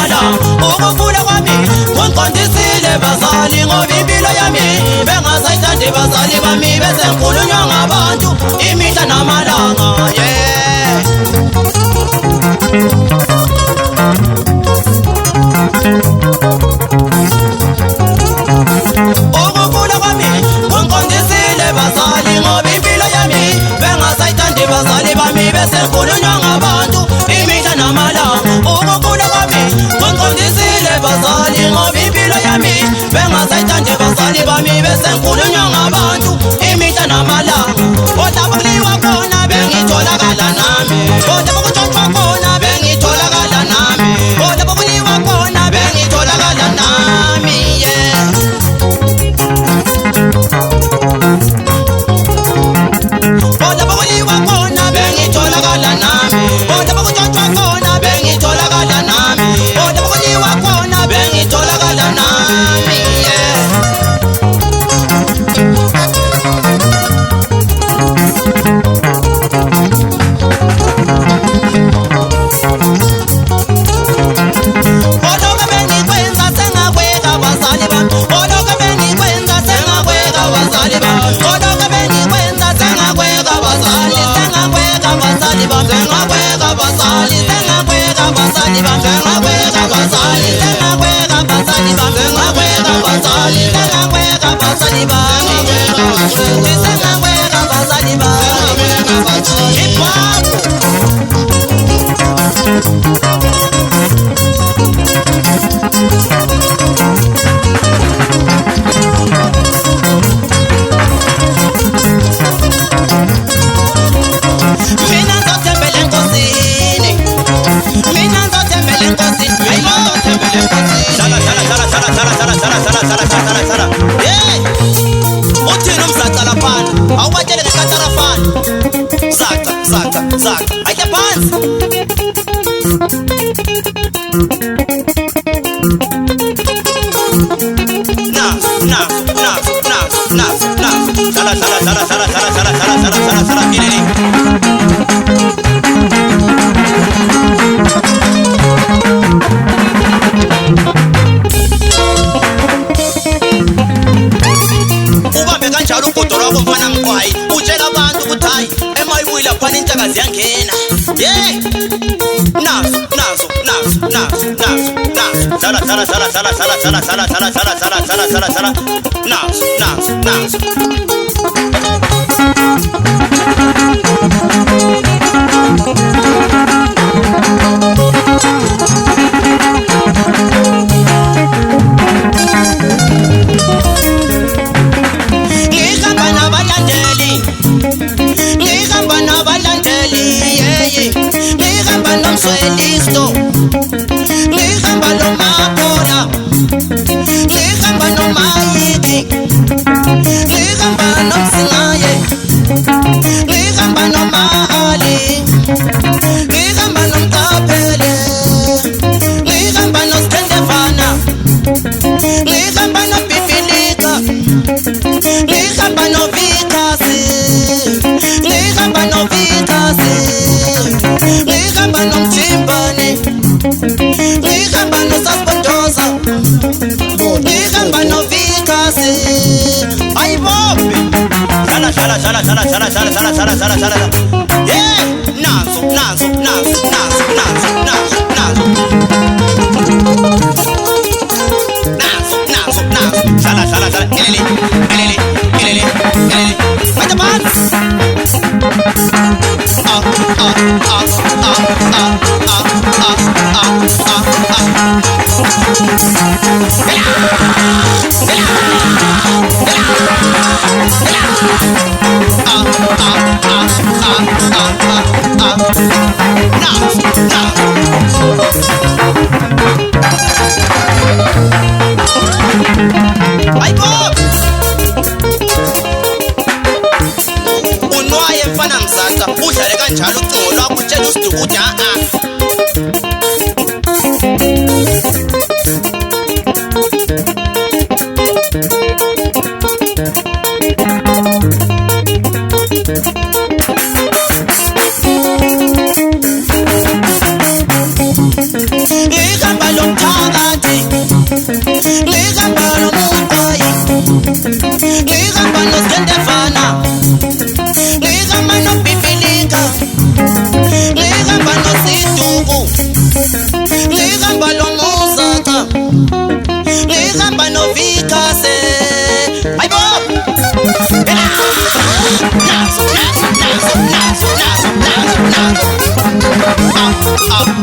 namalanga. Ukukhula kwami kungiqondisile bazali ngoba impilo yami bengasayithandi bazali bami bese ngikhulunywa ngabantu imihla namalanga. Ukukhula kwami kungiqondisile bazali ngoba impilo yami bengasayithandi bazali bami bese ngikhulunywa ngabantu imihla namalanga. Ukukhula kwami kungiqondisile bazali ngoba impilo yami bengasayithandi bazali bami bese ngikhulunywa ngabantu imihla namalanga. Kodwa bakuliwa khona bengitholakala nami, kodwa bakutshontshwa khona bengitholakala nami, kodwa bakuliwa khona bengitholakala nami. Kodwa bakuliwa khona bengitholakala nami, kodwa bakutshontshwa khona bengitholakala nami, kodwa bakuliwa khona bengitholakala nami. Ubambe kanjalo ugodo lwakho mfana mqwayi, utshela abantu ukuthi hayi emayiwile phana intshakazi yangena. ah.